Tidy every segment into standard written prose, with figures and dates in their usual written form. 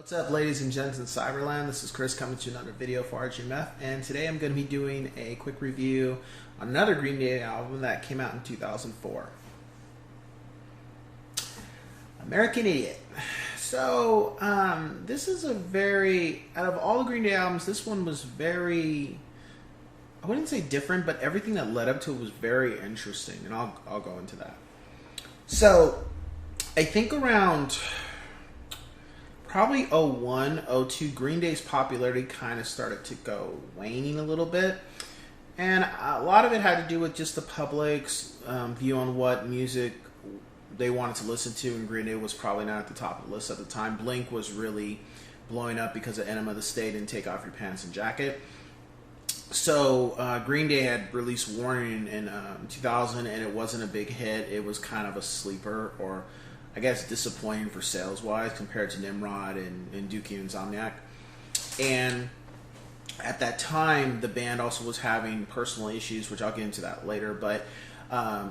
What's up, ladies and gents in Cyberland? This is Chris coming to another video for RGMF, and today I'm going to be doing a quick review on another Green Day album that came out in 2004. American Idiot. So, this is a very, out of all the Green Day albums, this one was very, I wouldn't say different, but everything that led up to it was very interesting, and I'll go into that. So, I think around probably 01, 02, Green Day's popularity kind of started to go waning a little bit. And a lot of it had to do with just the public's view on what music they wanted to listen to. And Green Day was probably not at the top of the list at the time. Blink was really blowing up because of Enema of the State and Take Off Your Pants and Jacket. So Green Day had released Warning in 2000, and it wasn't a big hit. It was kind of a sleeper, or I guess disappointing for sales-wise compared to Nimrod and Dookie and Insomniac. And at that time, the band also was having personal issues, which I'll get into that later. But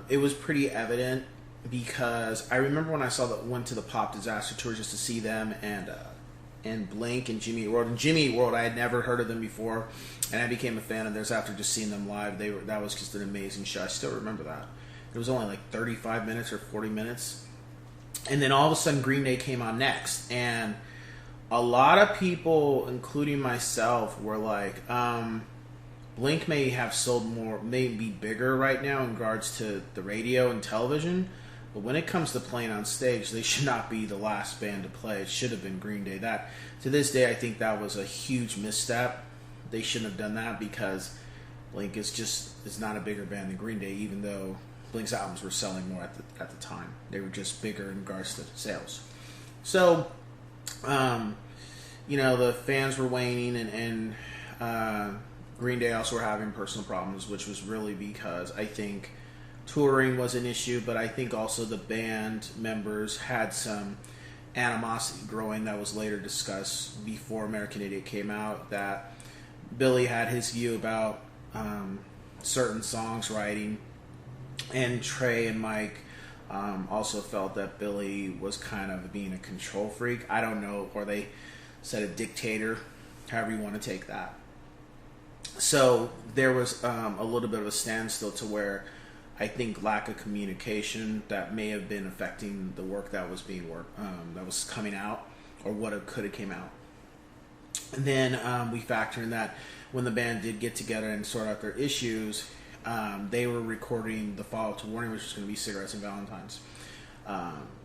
it was pretty evident because I remember when I went to the Pop Disaster Tour just to see them and Blink and Jimmy Eat World. And Jimmy Eat World, I had never heard of them before, and I became a fan of theirs after just seeing them live. That was just an amazing show. I still remember that. It was only like 35 minutes or 40 minutes. And then all of a sudden, Green Day came on next, and a lot of people, including myself, were like, Blink may have sold more, may be bigger right now in regards to the radio and television, but when it comes to playing on stage, they should not be the last band to play. It should have been Green Day. That, to this day, I think that was a huge misstep. They shouldn't have done that because Blink is not a bigger band than Green Day, even though Blink's albums were selling more at the time. They were just bigger in regards to sales. So, the fans were waning, and Green Day also were having personal problems, which was really because I think touring was an issue, but I think also the band members had some animosity growing that was later discussed before American Idiot came out, that Billy had his view about certain songs writing, and Trey and Mike also felt that Billy was kind of being a control freak. I don't know, or they said a dictator, however you want to take that. So there was a little bit of a standstill to where I think lack of communication that may have been affecting the work that was that was coming out, or what could have came out. And then we factor in that when the band did get together and sort out their issues, they were recording the follow-up to Warning, which was going to be Cigarettes and Valentines.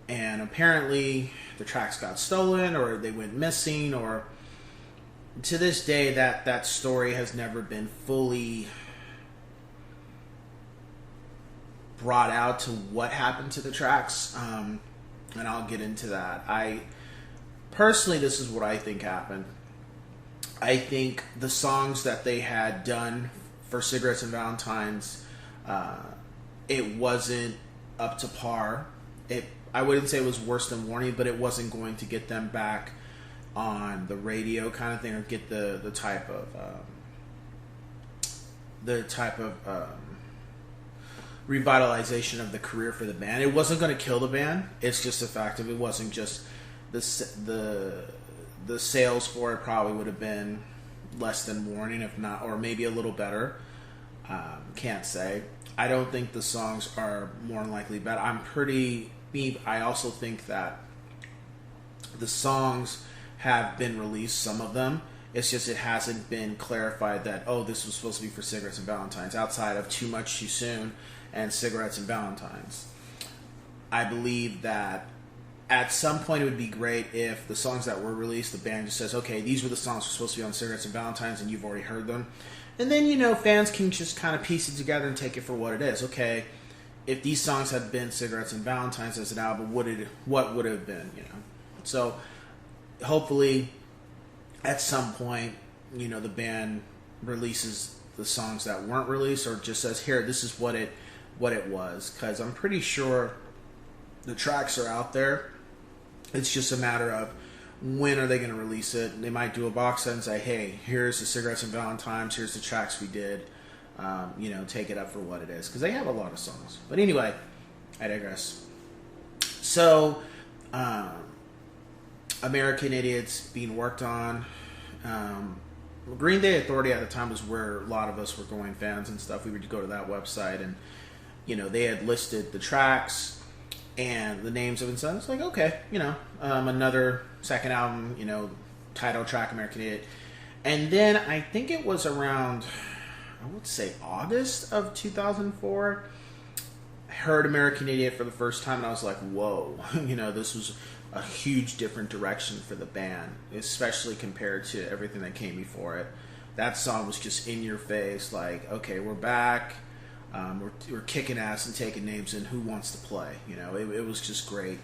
And apparently the tracks got stolen, or they went missing, or to this day that story has never been fully brought out to what happened to the tracks. And I'll get into that. Personally, this is what I think happened. I think the songs that they had done for Cigarettes and Valentines, it wasn't up to par. I wouldn't say it was worse than Warning, but it wasn't going to get them back on the radio kind of thing, or get the type of revitalization of the career for the band. It wasn't going to kill the band. It's just a fact of it wasn't just the sales for it probably would have been less than Warning, if not, or maybe a little better. Can't say. I don't think the songs are more than likely better. I also think that the songs have been released, some of them. It's just it hasn't been clarified that, oh, this was supposed to be for Cigarettes and Valentines, outside of Too Much Too Soon and Cigarettes and Valentines. I believe that at some point it would be great if the songs that were released, the band just says, okay, these were the songs that were supposed to be on Cigarettes and Valentines, and you've already heard them. And then, fans can just kind of piece it together and take it for what it is. Okay, if these songs had been Cigarettes and Valentines as an album, what would it have been, So, hopefully, at some point, the band releases the songs that weren't released, or just says, here, this is what it was. Because I'm pretty sure the tracks are out there. It's just a matter of when are they going to release it. They might do a box set and say, hey, here's the Cigarettes and Valentines, here's the tracks we did. Take it up for what it is. Because they have a lot of songs. But anyway, I digress. So, American Idiots being worked on. Green Day Authority at the time was where a lot of us were going, fans and stuff. We would go to that website, and they had listed the tracks and the names of it. So it's like, okay, another second album, title track, American Idiot. And then I think it was around, I would say August of 2004, I heard American Idiot for the first time, and I was like, whoa, this was a huge different direction for the band, especially compared to everything that came before it. That song was just in your face, like, okay, we're back, we're kicking ass and taking names, and who wants to play? It was just great.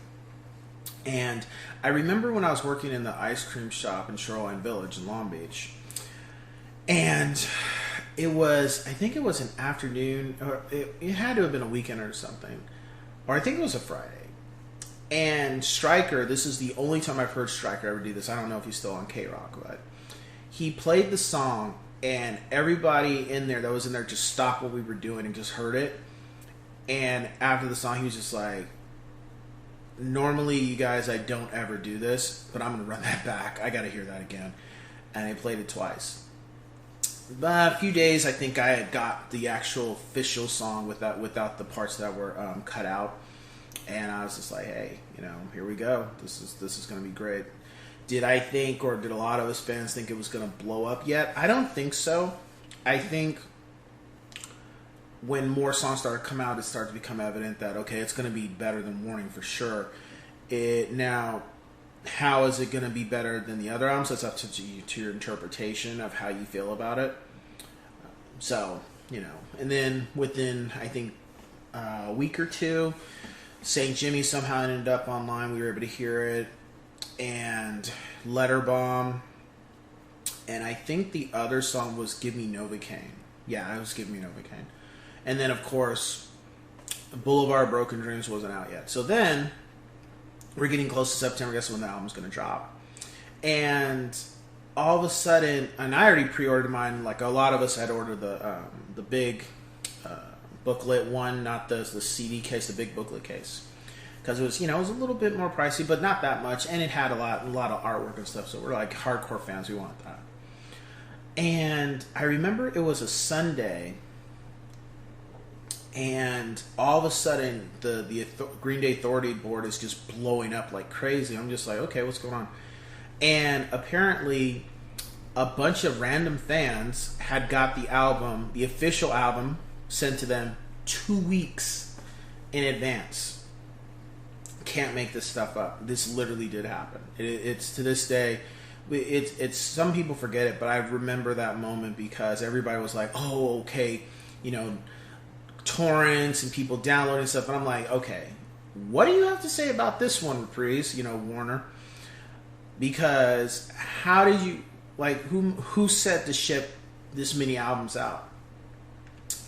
And I remember when I was working in the ice cream shop in Shoreline Village in Long Beach, and I think it was an afternoon, or it had to have been a weekend or something, or I think it was a Friday. And Stryker, this is the only time I've heard Stryker ever do this. I don't know if he's still on K-Rock, but he played the song, and everybody in there that was in there just stopped what we were doing and just heard it. And after the song, he was just like, normally, you guys, I don't ever do this, but I'm going to run that back. I got to hear that again. And I played it twice. But a few days, I think I had got the actual official song without the parts that were cut out. And I was just like, hey, here we go. This is going to be great. Did I think, or did a lot of us fans think it was going to blow up yet? I don't think so. I think when more songs started to come out, it started to become evident that, okay, it's going to be better than Warning for sure. Now, how is it going to be better than the other albums? That's up to your interpretation of how you feel about it. So, and then within, I think, a week or two, St. Jimmy somehow ended up online. We were able to hear it. And Letter Bomb. And I think the other song was Give Me Novacaine. Yeah, it was Give Me Novacaine. And then, of course, Boulevard Broken Dreams wasn't out yet. So then, we're getting close to September. Guess when the album's going to drop. And all of a sudden, and I already pre-ordered mine. Like a lot of us had ordered the big booklet one, not the CD case, the big booklet case, because it was it was a little bit more pricey, but not that much, and it had a lot of artwork and stuff. So we're like hardcore fans, we want that. And I remember it was a Sunday, and all of a sudden the Green Day Authority board is just blowing up like crazy. I'm just like, okay, what's going on? And apparently a bunch of random fans had got the official album, sent to them 2 weeks in advance. Can't make this stuff up. This literally did happen. It's to this day. It's some people forget it, but I remember that moment because everybody was like, "Oh, okay," torrents and people downloading stuff, and I'm like, "Okay, what do you have to say about this one, Reprise?" Warner, because how did you who set to ship this many albums out?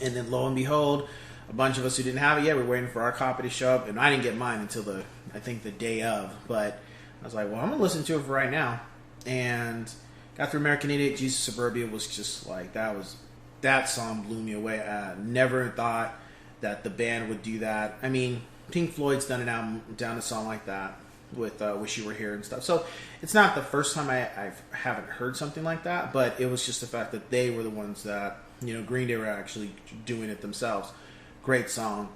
And then lo and behold, a bunch of us who didn't have it yet, we're waiting for our copy to show up. And I didn't get mine until I think the day of. But I was like, well, I'm going to listen to it for right now. And got through American Idiot. Jesus Suburbia was just like, that song blew me away. I never thought that the band would do that. I mean, Pink Floyd's done an album, done a song like that with Wish You Were Here and stuff. So it's not the first time I haven't heard something like that. But it was just the fact that they were the ones that, Green Day were actually doing it themselves. Great song.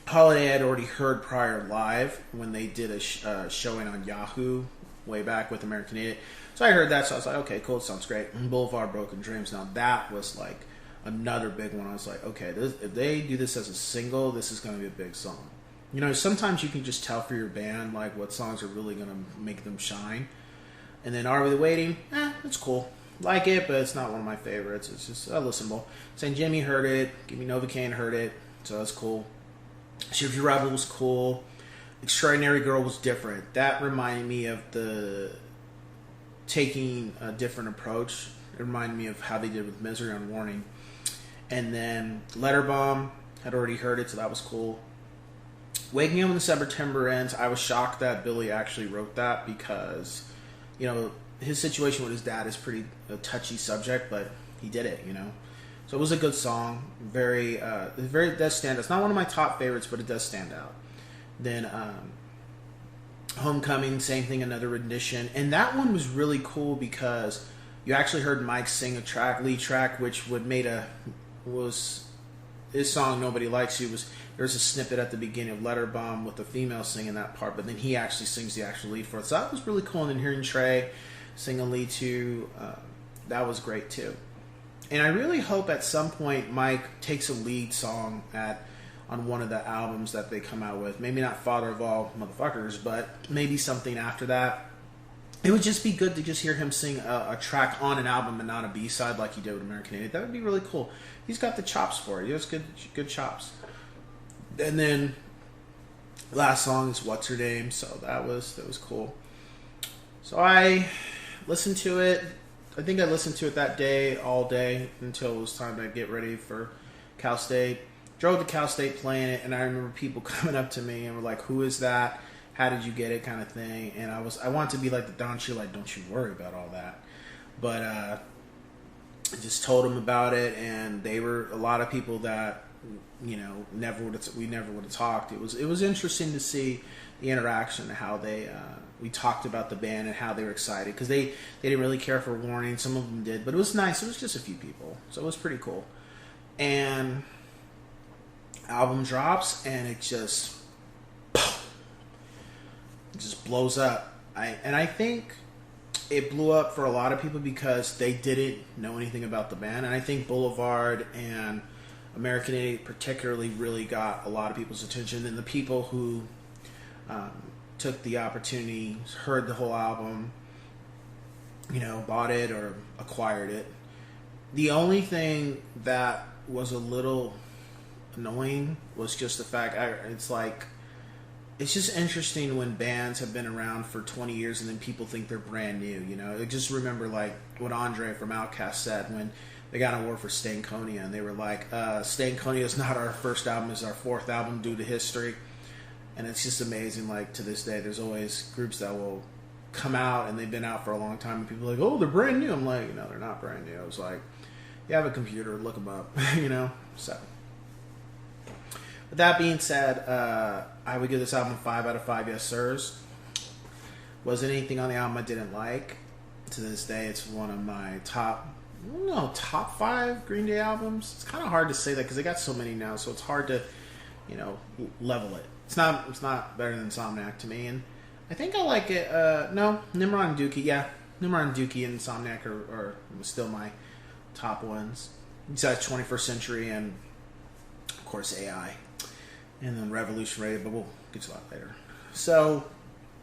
Holiday I had already heard prior live when they did a showing on Yahoo way back with American Idiot. So I heard that, so I was like, okay, cool, sounds great. And Boulevard Broken Dreams, now that was like another big one. I was like, okay, if they do this as a single, this is going to be a big song. Sometimes you can just tell for your band like what songs are really going to make them shine. And then Are We Waiting? It's cool. Like it, but it's not one of my favorites. It's just listenable. St. Jimmy heard it. Give Me Novacaine heard it. So that's cool. Shift Your Rebel was cool. Extraordinary Girl was different. That reminded me of taking a different approach. It reminded me of how they did with Misery on Warning. And then Letter Bomb, had already heard it, so that was cool. Waking Up When the September Ends, I was shocked that Billy actually wrote that because, his situation with his dad is a touchy subject, but he did it, So it was a good song. It does stand out. It's not one of my top favorites, but it does stand out. Then Homecoming, same thing, another rendition. And that one was really cool because you actually heard Mike sing a lead track, which was his song "Nobody Likes You." There's a snippet at the beginning of Letter Bomb with the female singing that part, but then he actually sings the actual lead for it. So that was really cool. And then hearing Trey sing a lead too, that was great too. And I really hope at some point Mike takes a lead song on one of the albums that they come out with. Maybe not Father of All Motherfuckers, but maybe something after that. It would just be good to just hear him sing a track on an album and not a B-side like he did with American Idiot. That would be really cool. He's got the chops for it. He has good chops. And then last song is Whatsername, so that was cool. So I listened to it. I think I listened to it that day, all day, until it was time to get ready for Cal State. Drove to Cal State playing it, and I remember people coming up to me and were like, "Who is that? How did you get it?" kind of thing. And I wanted to be like the Don Cheadle, like, "Don't you worry about all that." But I just told them about it, and they were a lot of people that we never would have talked. It was interesting to see the interaction, how we talked about the band and how they were excited, because they didn't really care for Warning. Some of them did, but it was nice. It was just a few people, so it was pretty cool. And album drops, and it just blows up. I think it blew up for a lot of people because they didn't know anything about the band, and I think Boulevard and American Idiot particularly really got a lot of people's attention. And the people who took the opportunity, heard the whole album, bought it or acquired it. The only thing that was a little annoying was just the fact it's just interesting when bands have been around for 20 years and then people think they're brand new. I just remember like what Andre from Outkast said when they got an award for Stankonia, and they were like, Stankonia is not our first album, it's our fourth album due to history. And it's just amazing, like, to this day, there's always groups that will come out and they've been out for a long time, and people are like, "Oh, they're brand new." I'm like, no, they're not brand new. I was like, you have a computer, look them up, So, with that being said, I would give this album 5 out of 5 yes sirs. Wasn't anything on the album I didn't like. To this day, it's one of my top 5 Green Day albums. It's kind of hard to say that because they got so many now, so it's hard to, level it. It's not better than Insomniac to me, and I think I like it. No, Nimrod and Dookie, yeah. Nimrod and Dookie and Insomniac are still my top ones. Besides 21st Century and, of course, AI. And then Revolution Radio, but we'll get to that later. So,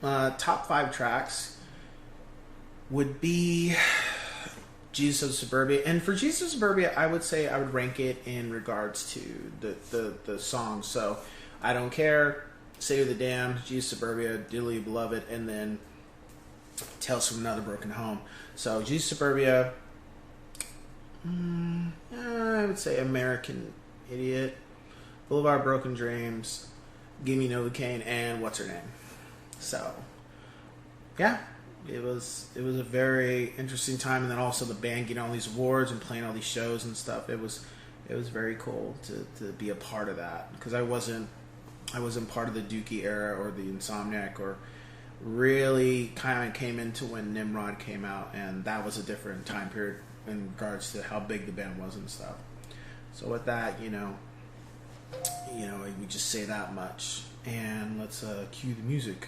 top 5 tracks would be Jesus of Suburbia. And for Jesus of Suburbia, I would say I would rank it in regards to the songs. So, I Don't Care, City of the Damned, Jesus of Suburbia, Dearly Beloved, and then Tales from Another Broken Home. So, Jesus of Suburbia, I would say American Idiot, Boulevard, Broken Dreams, Give Me Novacaine, and Whatsername. So, yeah, it was a very interesting time, and then also the band getting all these awards and playing all these shows and stuff. It was very cool to be a part of that, because I wasn't part of the Dookie era or the Insomniac, or really kind of came into when Nimrod came out, and that was a different time period in regards to how big the band was and stuff. So with that, we just say that much, and let's cue the music.